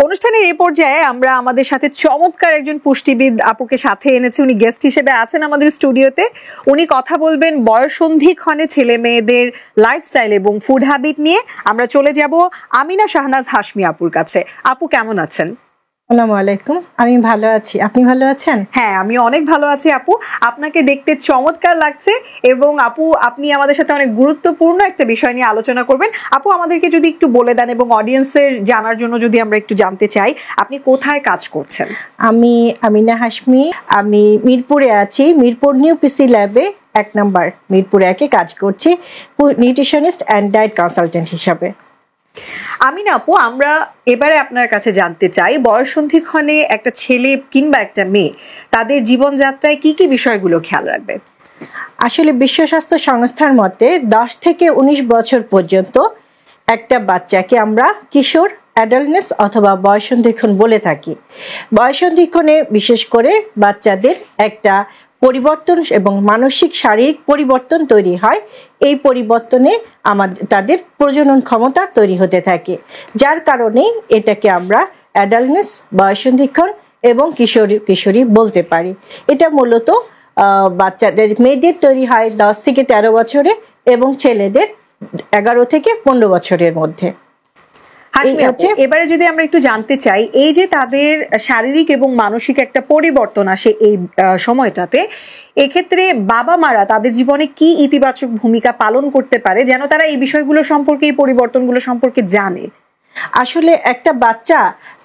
অনুষ্ঠানের এই পর্যায়ে আমরা আমাদের সাথে চমৎকার একজন পুষ্টিবিদ আপুকে সাথে এনেছি। উনি গেস্ট হিসেবে আছেন আমাদের স্টুডিওতে। উনি কথা বলবেন বয়ঃসন্ধিক্ষণে ছেলে মেয়েদের লাইফস্টাইল এবং ফুড হ্যাবিট নিয়ে। আমরা চলে যাব আমিনা শাহনাজ হাশমি আপুর কাছে। আপু কেমন আছেন? আসসালামু আলাইকুম। আমি ভালো আছি, আপনি ভালো আছেন? হ্যাঁ, আমি অনেক ভালো আছি আপু। আপনাকে দেখতে চমৎকার লাগছে এবং আপু আপনি আমাদের সাথে অনেক গুরুত্বপূর্ণ একটা বিষয় নিয়ে আলোচনা করবেন। আপু আমাদেরকে যদি একটু বলে দেন এবং অডিয়েন্সের জানার জন্য যদি আমরা একটু জানতে চাই, আপনি কোথায় কাজ করছেন? আমি আমিনা হাশমি, আমি মিরপুরে আছি, মিরপুর নিউ পিসি ল্যাবে 1 নম্বর মিরপুরে কাজ করছি নিউট্রিশনিস্ট অ্যান্ড ডায়েট কনসালটেন্ট হিসাবে। আমিনা আপু, আমরা এবারে আপনার কাছে জানতে চাই বয়ঃসন্ধিক্ষণে একটা ছেলে কিংবা একটা মেয়ে তাদের জীবনযাত্রায় কি কি বিষয়গুলো খেয়াল রাখবে? আসলে বিশ্ব স্বাস্থ্য সংস্থার মতে 10 থেকে 19 বছর পর্যন্ত একটা বাচ্চাকে আমরা কিশোর অ্যাডাল্টনেস অথবা বয়ঃসন্ধিক্ষণ বলে থাকি। বয়ঃসন্ধিক্ষণে বিশেষ করে বাচ্চাদের একটা পরিবর্তন এবং মানসিক শারীরিক পরিবর্তন তৈরি হয়। এই পরিবর্তনে তাদের প্রজনন ক্ষমতা তৈরি হতে থাকে, যার কারণে এটাকে আমরা অ্যাডাল্টনেস, বয়ঃসন্ধিক্ষণ এবং কিশোরী বলতে পারি। এটা মূলত বাচ্চাদের মেয়েদের তৈরি হয় 10 থেকে 13 বছরে এবং ছেলেদের 11 থেকে 15 বছরের মধ্যে। এবারে যদি আমরা একটু জানতে চাই, এই যে তাদের শারীরিক এবং মানসিক একটা পরিবর্তন আসে এই সময়টাতে, এক্ষেত্রে বাবা মারা তাদের জীবনে কি ইতিবাচক ভূমিকা পালন করতে পারে যেন তারা এই বিষয়গুলো সম্পর্কে, এই পরিবর্তনগুলো সম্পর্কে জানে? আসলে একটা বাচ্চা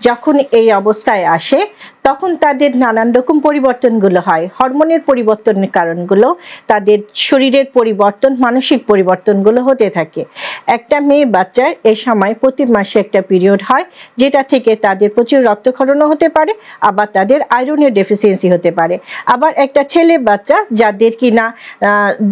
যখন এই অবস্থায় আসে তখন তাদের নানান রকম পরিবর্তনগুলো হয়। হরমোনের পরিবর্তনের কারণগুলো, তাদের শরীরের পরিবর্তন, মানসিক পরিবর্তনগুলো হতে থাকে। একটা মেয়ে বাচ্চার এই সময় প্রতি মাসে একটা পিরিয়ড হয়, যেটা থেকে তাদের প্রচুর রক্তক্ষরণও হতে পারে, আবার তাদের আয়রনের ডেফিসিয়েন্সি হতে পারে। আবার একটা ছেলে বাচ্চা যাদের কিনা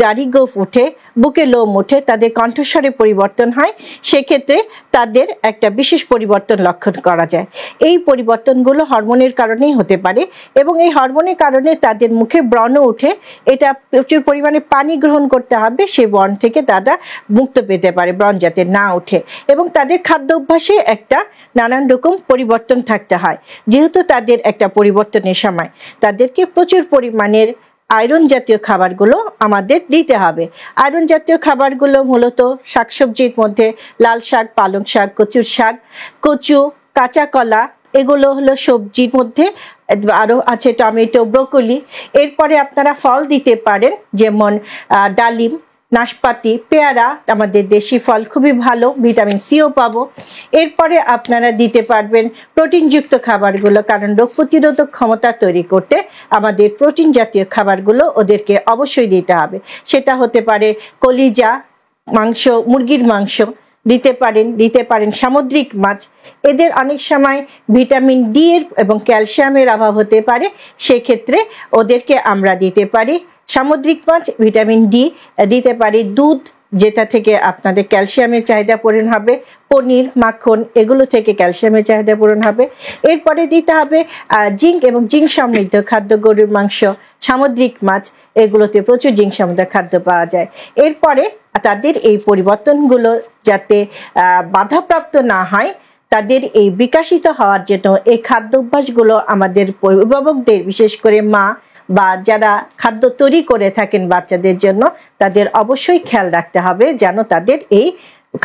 দাড়ি গোঁফ উঠে, বুকে লোম উঠে, তাদের কণ্ঠস্বরে পরিবর্তন হয়, সেক্ষেত্রে তাদের একটা বিশেষ পরিবর্তন লক্ষ্য করা যায়। এই পরিবর্তনগুলো হরমোনের কারণেই হতে পারে এবং এই হরমোনের কারণে তাদের মুখে ব্রণ উঠে। এটা প্রচুর পরিমাণে পানি গ্রহণ করতে হবে, সেই ব্রণ থেকে তারা মুক্ত পেতে পারে, ব্রণ যাতে না ওঠে। এবং তাদের খাদ্য অভ্যাসে একটা নানান রকম পরিবর্তন থাকতে হয়। যেহেতু তাদের একটা পরিবর্তনের সময় তাদেরকে প্রচুর পরিমাণের আয়রন জাতীয় খাবারগুলো আমাদের দিতে হবে। আয়রন জাতীয় খাবারগুলো মূলত শাকসবজির মধ্যে লাল শাক, পালং শাক, কচুর শাক, কচু, কাঁচা কলা, এগুলো হলো সবজির মধ্যে। আরও আছে টমেটো, ব্রোকলি। এরপরে আপনারা ফল দিতে পারেন, যেমন ডালিম, নাশপাতি, পেয়ারা, আমাদের দেশি ফল খুবই ভালো, ভিটামিন সিও পাবো। এরপরে আপনারা দিতে পারবেন প্রোটিনযুক্ত খাবারগুলো, কারণ রোগ প্রতিরোধক ক্ষমতা তৈরি করতে আমাদের প্রোটিন জাতীয় খাবারগুলো ওদেরকে অবশ্যই দিতে হবে। সেটা হতে পারে কলিজা, মাংস, মুরগির মাংস দিতে পারেন সামুদ্রিক মাছ। এদের অনেক সময় ভিটামিন ডি এর এবং ক্যালসিয়ামের অভাব হতে পারে, সেক্ষেত্রে ওদেরকে আমরা দিতে পারি সামুদ্রিক মাছ, ভিটামিন ডি দিতে পারি। দুধ, যেটা থেকে আপনাদের ক্যালসিয়ামের চাহিদা পূরণ হবে, পনির, মাখন, এগুলো থেকে ক্যালসিয়ামের চাহিদা পূরণ হবে। এরপরে দিতে হবে জিঙ্ক এবং জিঙ্ক সমৃদ্ধ খাদ্য, গরুর মাংস, সামুদ্রিক মাছ, এগুলোতে প্রচুর জিঙ্ক সমৃদ্ধ খাদ্য পাওয়া যায়। এরপরে তাদের এই পরিবর্তনগুলো যাতে বাধাপ্রাপ্ত না হয়, তাদের এই বিকাশিত হওয়ার জন্য এই খাদ্য অভ্যাসগুলো আমাদের অভিভাবকদের, বিশেষ করে মা বা যারা খাদ্য তৈরি করে থাকেন বাচ্চাদের জন্য, তাদের অবশ্যই খেয়াল রাখতে হবে যেন তাদের এই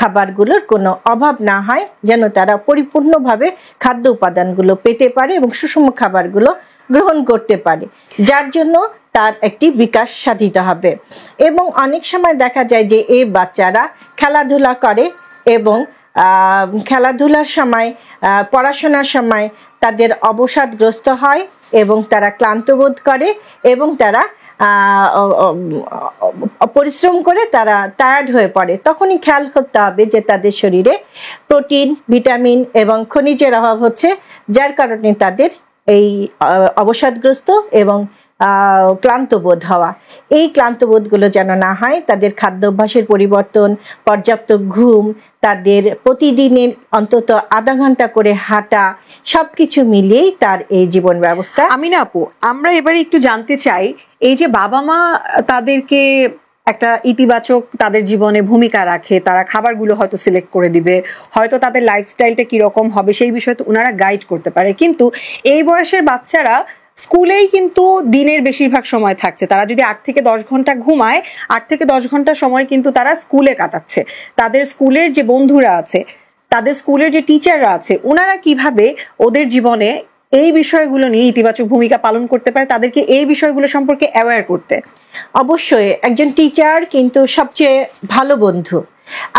খাবারগুলোর কোনো অভাব না হয়, যেন তারা পরিপূর্ণভাবে খাদ্য উপাদানগুলো পেতে পারে এবং সুষম খাবারগুলো গ্রহণ করতে পারে, যার জন্য তার একটি বিকাশ সাধিত হবে। এবং অনেক সময় দেখা যায় যে এই বাচ্চারা খেলাধুলা করে এবং খেলাধুলার সময়, পড়াশোনার সময় তাদের অবসাদগ্রস্ত হয় এবং তারা ক্লান্ত বোধ করে এবং তারা পরিশ্রম করে তারা টায়ার্ড হয়ে পড়ে। তখনই খেয়াল করতে হবে যে তাদের শরীরে প্রোটিন, ভিটামিন এবং খনিজের অভাব হচ্ছে, যার কারণে তাদের এই অবসাদগ্রস্ত এবং ক্লান্ত বোধ হওয়া। এই ক্লান্ত বোধগুলো যেন না হয়, তাদের খাদ্যাভ্যাসের পরিবর্তন, পর্যাপ্ত ঘুম, তাদের প্রতিদিনের অন্তত আধা ঘন্টা করে হাঁটা, সবকিছু মিলিয়েই তার এই জীবন ব্যবস্থা। আমিনা আপু, আমরা এবারে একটু জানতে চাই, এই যে বাবা মা তাদেরকে একটা ইতিবাচক তাদের জীবনে ভূমিকা রাখে, তারা খাবারগুলো হয়তো সিলেক্ট করে দিবে, হয়তো তাদের লাইফস্টাইলটা কিরকম হবে সেই বিষয়ে তো ওনারা গাইড করতে পারে। কিন্তু এই বয়সের বাচ্চারা স্কুলেই কিন্তু দিনের বেশিরভাগ সময় থাকছে। তারা যদি 8 থেকে 10 ঘন্টা ঘুমায়, 8 থেকে 10 ঘন্টা সময় কিন্তু তারা স্কুলে কাটাচ্ছে। তাদের স্কুলের যে বন্ধুরা আছে, তাদের স্কুলের যে টিচাররা আছে, ওনারা কিভাবে ওদের জীবনে এই বিষয়গুলো নিয়ে ইতিবাচক ভূমিকা পালন করতে পারে, তাদেরকে এই বিষয়গুলো সম্পর্কে অ্যাওয়্যার করতে। অবশ্যই একজন টিচার কিন্তু সবচেয়ে ভালো বন্ধু।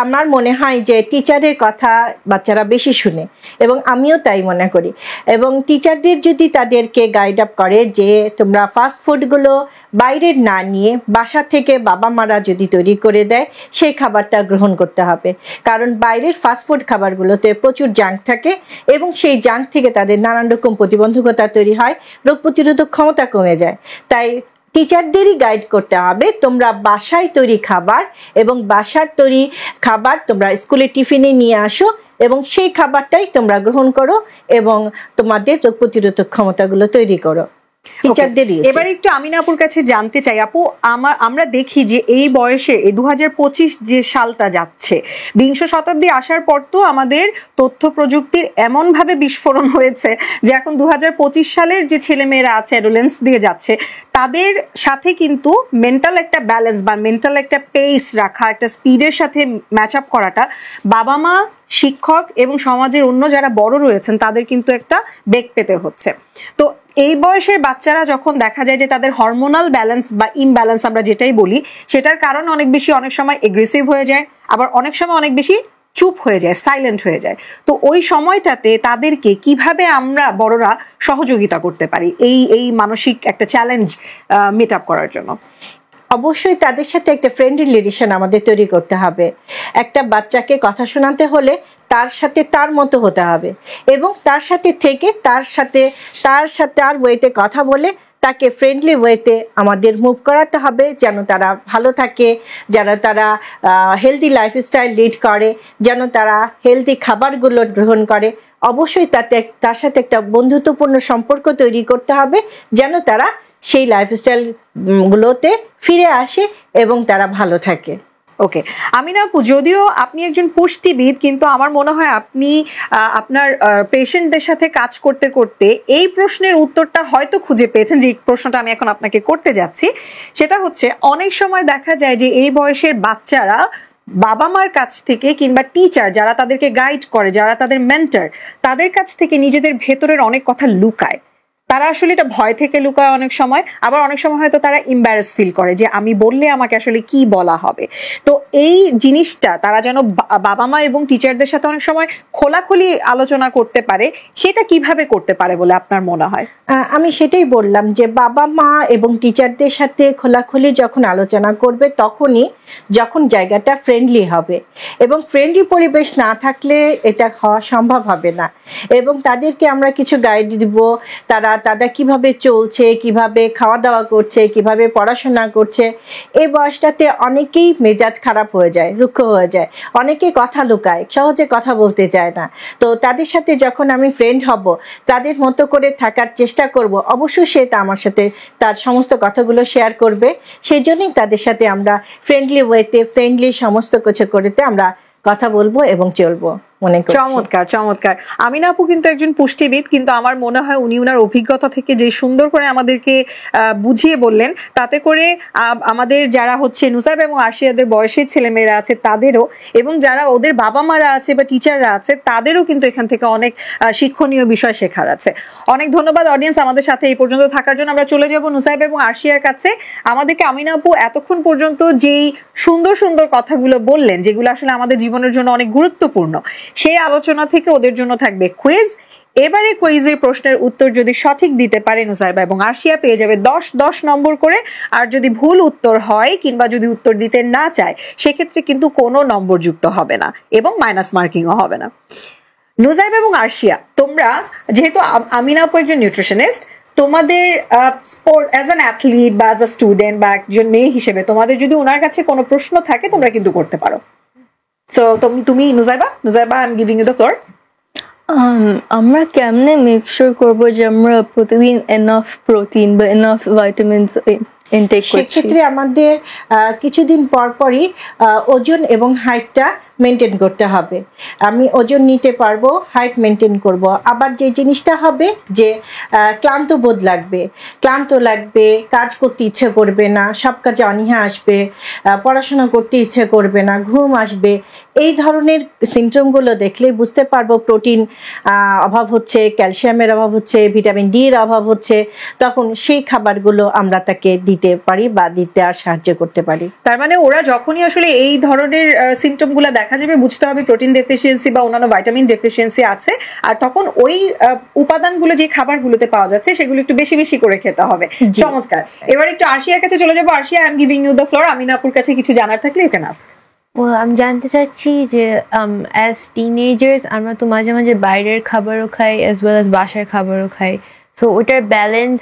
আমার মনে হয় যে টিচারের কথা বাচ্চারা বেশি শুনে, এবং আমিও তাই মনে করি। এবং টিচারদের যদি তাদেরকে গাইড আপ করে যে তোমরা ফাস্ট ফুডগুলো বাইরের না নিয়ে বাসা থেকে বাবা মারা যদি তৈরি করে দেয়, সেই খাবারটা গ্রহণ করতে হবে। কারণ বাইরের ফাস্টফুড খাবারগুলোতে প্রচুর জাঙ্ক থাকে, এবং সেই জাঙ্ক থেকে তাদের নানান রকম প্রতিবন্ধকতা তৈরি হয়, রোগ প্রতিরোধক ক্ষমতা কমে যায়। তাই টিচারদেরই গাইড করতে হবে তোমরা বাসায় তৈরি খাবার এবং বাসার তৈরি খাবার তোমরা স্কুলে টিফিনে নিয়ে আসো, এবং সেই খাবারটাই তোমরা গ্রহণ করো এবং তোমাদের রোগ প্রতিরোধক ক্ষমতাগুলো তৈরি করো। এবার একটু আমিনা আপুর কাছে জানতে চাই, আপু আমরা দেখি যে এই বয়সে 2025 যে সালটা যাচ্ছে, বিংশ শতাব্দী আসার পর তো আমাদের তথ্য প্রযুক্তির এমন ভাবে বিস্ফোরণ হয়েছে যে এখন 2025 সালের যে ছেলেমেয়েরা আছে, অ্যাডোলেন্স দিয়ে যাচ্ছে, তাদের সাথে কিন্তু মেন্টাল একটা ব্যালেন্স বা মেন্টাল একটা পেস রাখা, একটা স্পিডের সাথে ম্যাচ আপ করাটা বাবা মা, শিক্ষক এবং সমাজের অন্য যারা বড় রয়েছেন তাদের কিন্তু একটা বেগ পেতে হচ্ছে। তো এই বয়সের বাচ্চারা যখন দেখা যায় যে তাদের হরমোনাল ব্যালেন্স বা ইমব্যালেন্স আমরা যেটাই বলি, সেটার কারণে অনেক সময় এগ্রেসিভ হয়ে যায়, আবার অনেক সময় অনেক বেশি চুপ হয়ে যায়, সাইলেন্ট হয়ে যায়। তো ওই সময়টাতে তাদেরকে কিভাবে আমরা বড়রা সহযোগিতা করতে পারি এই মানসিক একটা চ্যালেঞ্জ মিট আপ করার জন্য? অবশ্যই তাদের সাথে একটা ফ্রেন্ডলি রিলেশন আমাদের তৈরি করতে হবে। একটা বাচ্চাকে কথা শোনাতে হলে তার সাথে তার মতো হতে হবে, এবং তার সাথে থেকে তার সাথে তার ওয়েতে কথা বলে তাকে ফ্রেন্ডলি ওয়েতে আমাদের মুভ করাতে হবে, যেন তারা ভালো থাকে, যেন তারা হেলদি লাইফস্টাইল লিড করে, যেন তারা হেলদি খাবারগুলো গ্রহণ করে। অবশ্যই তার সাথে একটা বন্ধুত্বপূর্ণ সম্পর্ক তৈরি করতে হবে, যেন তারা সেই লাইফস্টাইল গুলোতে ফিরে আসে এবং তারা ভালো থাকে। ওকে আমিনা আপু, যদিও আপনি একজন পুষ্টিবিদ, কিন্তু আমার মনে হয় আপনি আপনার পেশেন্টদের সাথে কাজ করতে করতে এই প্রশ্নের উত্তরটা হয়তো খুঁজে পেয়েছেন, যে প্রশ্নটা আমি এখন আপনাকে করতে যাচ্ছি। সেটা হচ্ছে, অনেক সময় দেখা যায় যে এই বয়সের বাচ্চারা বাবা মার কাছ থেকে কিংবা টিচার যারা তাদেরকে গাইড করে, যারা তাদের মেন্টর, তাদের কাছ থেকে নিজেদের ভেতরের অনেক কথা লুকায়। তারা আসলে এটা ভয় থেকে লুকায় অনেক সময়, আবার অনেক সময় হয়তো তারা এম্বারেস ফিল করে যে আমি বললে আমাকে আসলে কি বলা হবে। তো এই জিনিসটা তারা যেন বাবা মা এবং টিচারদের সাথে অনেক সময় খোলাখুলি আলোচনা করতে পারে, সেটা কিভাবে করতে পারে বলে আপনার মনে হয়? আমি সেটাই বললাম যে বাবা মা এবং টিচারদের সাথে খোলাখুলি যখন আলোচনা করবে, তখনই যখন জায়গাটা ফ্রেন্ডলি হবে, এবং ফ্রেন্ডলি পরিবেশ না থাকলে এটা হওয়া সম্ভব হবে না। এবং তাদেরকে আমরা কিছু গাইড দিব, তারা কিভাবে চলছে, কিভাবে খাওয়া দাওয়া করছে, কিভাবে পড়াশোনা করছে। এই বয়সটাতে অনেকেই মেজাজ খারাপ হয়ে যায়, রুক্ষ হয়ে যায়, অনেকে কথা লুকায়, সহজে কথা বলতে চায় না। তো তাদের সাথে যখন আমি ফ্রেন্ড হব, তাদের মতো করে থাকার চেষ্টা করব, অবশ্যই সে আমার সাথে তার সমস্ত কথাগুলো শেয়ার করবে। সেই জন্যই তাদের সাথে আমরা ফ্রেন্ডলি ওয়েতে, ফ্রেন্ডলি সমস্ত কিছু করতে আমরা কথা বলবো এবং চলবো। চমৎকার চমৎকার। আমিনা আপু কিন্তু একজন পুষ্টিবিদ, কিন্তু আমার মনে হয় উনি ওনার অভিজ্ঞতা থেকে যে সুন্দর করে আমাদেরকে বুঝিয়ে বললেন, তাতে করে আমাদের যারা হচ্ছে নুসাইবা এবং আরশিয়াদের বয়সের ছেলেমেয়েরা আছে তাদেরও, এবং যারা ওদের বাবা মারা আছে বা টিচাররা আছে তাদেরও কিন্তু এখান থেকে অনেক শিক্ষণীয় বিষয় শেখার আছে। অনেক ধন্যবাদ অডিয়েন্স আমাদের সাথে এই পর্যন্ত থাকার জন্য। আমরা চলে যাব নুসাইবা এবং আরশিয়ার কাছে। আমাদেরকে আমিনা আপু এতক্ষণ পর্যন্ত যেই সুন্দর সুন্দর কথাগুলো বললেন, যেগুলো আসলে আমাদের জীবনের জন্য অনেক গুরুত্বপূর্ণ, সেই আলোচনা থেকে ওদের জন্য থাকবে কুইজ। এবারে কুইজের প্রশ্নের উত্তর যদি সঠিক দিতে পারে নুসাইবা এবং আরশিয়া, পেয়ে যাবে 10 নম্বর করে। আর যদি ভুল উত্তর হয় কিংবা যদি উত্তর দিতে না চায়, সেক্ষেত্রে কিন্তু কোনো নম্বর যুক্ত হবে না এবং মাইনাস মার্কিংও হবে না। নুসাইবা এবং আরশিয়া, তোমরা যেহেতু আমিনা আপু একজন নিউট্রিশনিস্ট, তোমাদের অ্যাজ অ্যান অ্যাথলিট বা অ্যাজ আ স্টুডেন্ট বা একজন মেয়ে হিসেবে তোমাদের যদি ওনার কাছে কোনো প্রশ্ন থাকে, তোমরা কিন্তু করতে পারো। So তুমি Nusaiba, I am giving you the floor. আমরা কেমনে মেক শিওর করব যে আমরা প্রতিদিন এনাফ প্রোটিন বা এনাফ ভিটামিনস ইনটেক করছি। সেক্ষেত্রে আমাদের কিছুদিন পর পরই ওজন এবং হাইটটা মেনটেন করতে হবে। আমি ওজন নিতে পারবো, হাইট মেনটেন করব। আবার যে জিনিসটা হবে যে ক্লান্ত বোধ লাগবে, কাজ করতে ইচ্ছে করবে না, সব কাজে অনীহা আসবে, পড়াশোনা করতে ইচ্ছে করবে না, ঘুম আসবে, এই ধরনের সিমটমগুলো দেখলে বুঝতে পারবো প্রোটিন অভাব হচ্ছে, ক্যালসিয়ামের অভাব হচ্ছে, ভিটামিন ডি এর অভাব হচ্ছে। তখন সেই খাবারগুলো আমরা তাকে দিতে পারি বা দিতে আর সাহায্য করতে পারি। তার মানে ওরা যখনই আসলে এই ধরনের সিমটমগুলো দেখা যাবে, বুঝতে হবে প্রোটিন ডেফিসিয়েন্সি বা অন্যান্য ভাইটামিন ডেফিসিয়েন্সি আছে, আর তখন ওই উপাদানগুলো যে খাবারগুলোতে পাওয়া যাচ্ছে সেগুলো একটু বেশি বেশি করে খেতে হবে। চমৎকার। এবার একটু আরশিয়ার কাছে চলে যাবো। Arshia, I am giving you the floor. Amina আপুর কাছে কিছু জানার থাকলে ইউ ক্যান আস্ক। আমি জানতে চাচ্ছি যে অ্যাজ টিনেজার্স আমরা তো মাঝে মাঝে বাইরের খাবারও খাই অ্যাজ ওয়েল অ্যাজ বাসার খাবারও খাই, সো ওটার ব্যালেন্স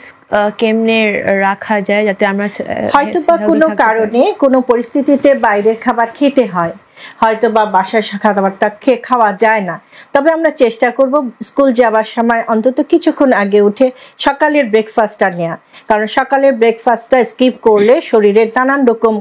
কেমনে রাখা যায় যাতে আমরা হয়তো বা কোনো কারণে কোনো পরিস্থিতিতে বাইরের খাবার খেতে হয়, হয়তো বা বাসার খাবারটা খাওয়া যায় না, তবে আমরা চেষ্টা করব স্কুল যাওয়ার সময় অন্তত কিছুক্ষণ আগে উঠে সকালের ব্রেকফাস্টটা নেওয়া। কারণ সকালের ব্রেকফাস্টটা স্কিপ করলে শরীরের নানান রকম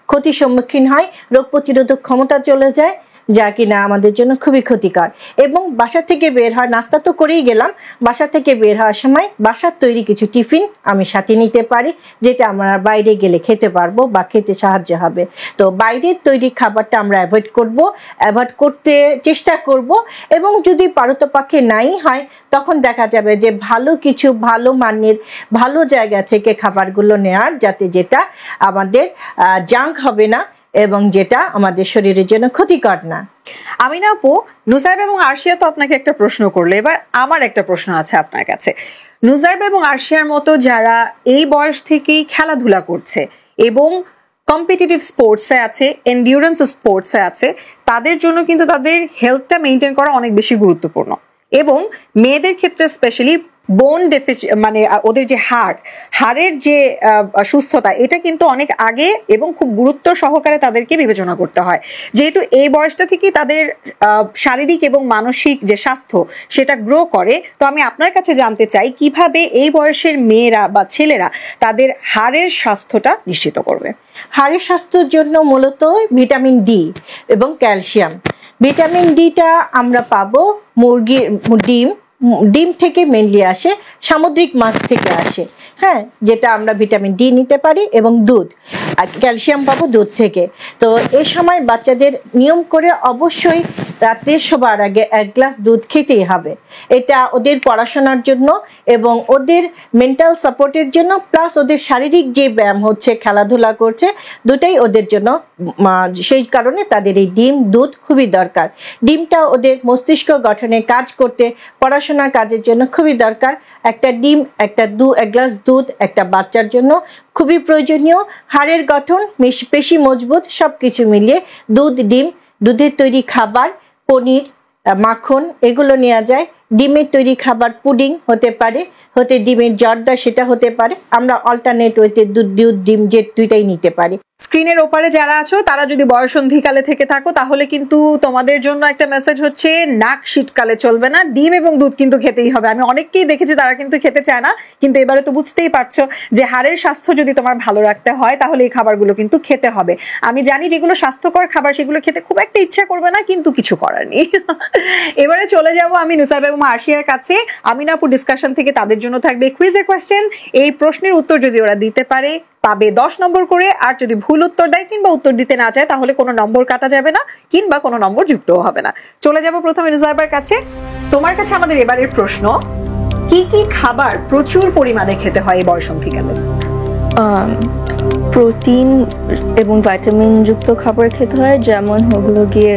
ক্ষতির সম্মুখীন হয়, রোগ প্রতিরোধক ক্ষমতা চলে যায়, যা কিনা আমাদের জন্য খুবই ক্ষতিকর। এবং বাসা থেকে বের হয়, নাস্তা তো করেই গেলাম, বাসা থেকে বের হওয়ার সময় বাসার তৈরি কিছু টিফিন আমি সাথে নিতে পারি, যেটা আমরা বাইরে গেলে খেতে পারবো বা খেতে সাহায্য হবে। তো বাইরের তৈরি খাবারটা আমরা অ্যাভয়েড করতে চেষ্টা করব। এবং যদি পারতপক্ষে নাই হয় তখন দেখা যাবে যে ভালো মানের ভালো জায়গা থেকে খাবারগুলো নেওয়ার, যাতে যেটা আমাদের জাঙ্ক হবে না এবং যেটা আমাদের শরীরের জন্য ক্ষতিকর না। আমিনা আপু, নুসাইবা এবং আরশিয়া তো আপনাকে একটা প্রশ্ন করলো, এবার আমার একটা প্রশ্ন আছে আপনার কাছে। নুসাইবা এবং আরশিয়ার মতো যারা এই বয়স থেকেই খেলাধুলা করছে এবং কম্পিটিটিভ স্পোর্টসে আছে, এন্ডিউরেন্স স্পোর্টসে আছে, তাদের জন্য কিন্তু তাদের হেলথটা মেনটেন করা অনেক বেশি গুরুত্বপূর্ণ। এবং মেয়েদের ক্ষেত্রে স্পেশালি বোন মানে ওদের যে হাড়ের যে সুস্থতা, এটা কিন্তু অনেক আগে এবং খুব গুরুত্ব সহকারে তাদেরকে বিবেচনা করতে হয়। যেহেতু এই বয়সটা থেকে তাদের শারীরিক এবং মানসিক যে স্বাস্থ্য সেটা গ্রো করে, তো আমি আপনার কাছে জানতে চাই কিভাবে এই বয়সের মেয়েরা বা ছেলেরা তাদের হাড়ের স্বাস্থ্যটা নিশ্চিত করবে। হাড়ের স্বাস্থ্যের জন্য মূলত ভিটামিন ডি এবং ক্যালসিয়াম। ভিটামিন ডিটা আমরা পাবো মুরগির ডিম থেকে মেনলি আসে, সামুদ্রিক মাছ থেকে আসে, হ্যাঁ, যেটা আমরা ভিটামিন ডি নিতে পারি, এবং দুধ, ক্যালসিয়াম পাবো দুধ থেকে। তো এই সময় বাচ্চাদের নিয়ম করে অবশ্যই রাত্রে শোবার আগে 1 গ্লাস দুধ খেতেই হবে। এটা ওদের পড়াশোনার জন্য এবং ওদের মেন্টাল সাপোর্টের জন্য, প্লাস ওদের শারীরিক যে ব্যায়াম হচ্ছে, খেলাধুলা করছে, দুটাই ওদের জন্য, সেই কারণে তাদের এই দুধ খুবই দরকার। ডিমটা ওদের মস্তিষ্ক গঠনে কাজ করতে, পড়াশোনার কাজের জন্য খুবই দরকার। একটা ডিম, এক গ্লাস দুধ একটা বাচ্চার জন্য খুবই প্রয়োজনীয়। হাড়ের গঠন, পেশি মজবুত, সবকিছু মিলিয়ে ডিম, দুধের তৈরি খাবার, পনির, মাখন, এগুলো নেওয়া যায়। ডিমের তৈরি খাবার পুডিং হতে পারে, ডিমের জর্দা সেটা হতে পারে। আমরা অল্টারনেট ওয়েতে দুধ ডিম যে দুইটাই নিতে পারি। স্ক্রিনের ওপারে যারা আছো তারা যদি বয়সন্ধিকালে থেকে থাকো তাহলে কিন্তু তোমাদের জন্য একটা মেসেজ হচ্ছে, নাক শীতকালে চলবে না, ডিম এবং দুধ কিন্তু খেতেই হবে। আমি অনেককেই দেখেছি তারা কিন্তু খেতে চায় না, কিন্তু এবারে তো বুঝতেই পারছো যে হাড়ের স্বাস্থ্য যদি তোমার ভালো রাখতে হয় তাহলে এই খাবারগুলো কিন্তু খেতে হবে। আমি জানি যেগুলো স্বাস্থ্যকর খাবার সেগুলো খেতে খুব একটা ইচ্ছা করবে না, কিন্তু কিছু করার নেই। এবারে চলে যাব আমি নুসাইবা এবং আরশিয়ার কাছে। আমিনা আপু ডিসকাশন থেকে তাদের জন্য থাকবে কুইজের কোয়েশ্চেন। এই প্রশ্নের উত্তর যদি ওরা দিতে পারে পাবে 10 নম্বর করে, আর যদি ভুল উত্তর দেয় কিংবা উত্তর দিতে না চায় তাহলে কোনো নম্বর কাটা যাবে না কিংবা কোনো নম্বর যুক্তও হবে না। চলে যাব প্রথমে নুসাইবার কাছে। তোমার কাছে আমাদের এবারের প্রশ্ন, কি কি খাবার প্রচুর পরিমাণে খেতে হয় এই বয়সন্ধিকালে? প্রোটিন এবং ভিটামিন যুক্ত খাবার খেতে হয়, যেমন হলো গিয়ে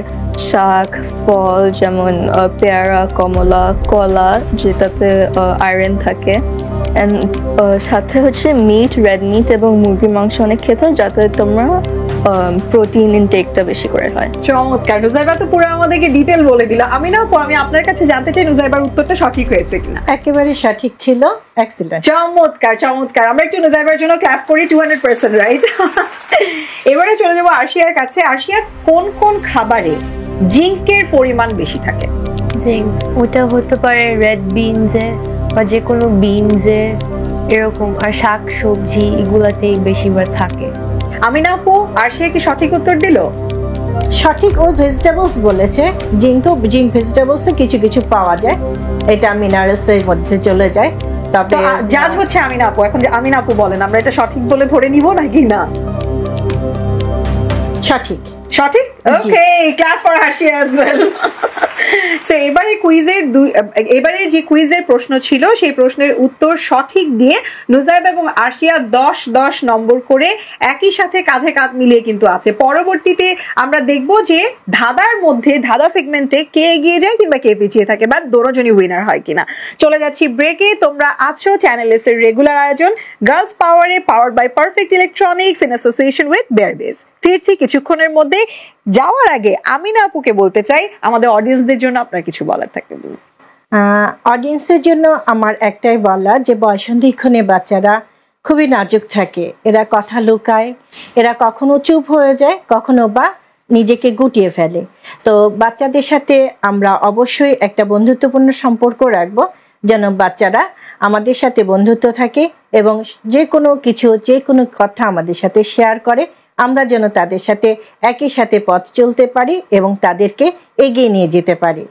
শাক, ফল, যেমন পেয়ারা, কমলা, কলা, যেটাতে আয়রন থাকে, এন্ড সাথে হচ্ছে মিট, রেড মিট এবং মুরগির মাংস অনেক খেতে হয়, যাতে তোমরা প্রোটিন ইনটেকটা বেশি করে হয়। চমৎকার, নুসাইবা তো পুরো আমাদেরকে ডিটেল বলে দিল। আমি আপনার কাছে জানতে চাই নুসাইবার উত্তরটা সঠিক হয়েছে কিনা। একেবারে সঠিক ছিল, এক্সিলেন্ট, চমৎকার। আমরা একটু নুসাইবার জন্য ক্ল্যাপ করি, 200%, রাইট? এবারে চলে যাবো আরশিয়ার কাছে। আরশিয়া, কোন কোন খাবারে জিঙ্কের পরিমাণ বেশি থাকে? জিঙ্ক ওটা হতে পারে রেড বিনসে বা যে কোনো বিনসে, এরকম, আর শাক সবজি এগুলাতেই বেশিবার থাকে। আমিনা আপু, আরশিয়া কি সঠিক উত্তর দিল? সঠিক, ও ভেজিটেবলস বলেছে। জিঙ্ক ভেজিটেবলসে কিছু কিছু পাওয়া যায়, এটা মিনারেলস এর মধ্যে চলে যায়। তবে জাজ হচ্ছে আমিনা আপু। এখন যে আমিনা আপু বলেন, আমরা এটা সঠিক বলে ধরে নিব নাকি না? সঠিক। সঠিক, okay, clap for Arshia as well. So এবারে যে কুইজের প্রশ্ন ছিল সেই প্রশ্নের উত্তর সঠিক দিয়ে নুজাইবা এবং আরশিয়া 10 নম্বর করে একই সাথে কাঁধে কাঁধ মিলিয়ে কিন্তু আছে। পরবর্তীতে আমরা দেখব যে ধাঁধা সেগমেন্টে কে এগিয়ে যায় কিংবা কে পিছিয়ে থাকে, বা দুজনই উইনার হয় কিনা। চলে যাচ্ছি ব্রেকে। তোমরা আছো চ্যানেল এস এর রেগুলার আয়োজন গার্লস পাওয়ারে, powered by perfect electronics in association with বেয়ারবেস। ফিরছি কিছুক্ষণের মধ্যে। যাওয়ার আগে আমিনা আপুকে বলতে চাই, আমাদের অডিয়েন্সদের জন্য আপনার কিছু বলার থাকলে বলুন। অডিয়েন্সের জন্য আমার একটাই বলা, যে বয়সন্ধিক্ষণে বাচ্চারা খুবই নাজুক থাকে, এরা কথা লুকায়, এরা কখনো চুপ হয়ে যায়, কখনো বা নিজেকে গুটিয়ে ফেলে। তো বাচ্চাদের সাথে আমরা অবশ্যই একটা বন্ধুত্বপূর্ণ সম্পর্ক রাখবো, যেন বাচ্চারা আমাদের সাথে বন্ধুত্ব থাকে এবং যে কোনো কথা আমাদের সাথে শেয়ার করে। আমরা যেন তাদের সাথে একই সাথে পথ চলতে পারি এবং তাদেরকে এগিয়ে নিয়ে যেতে পারি।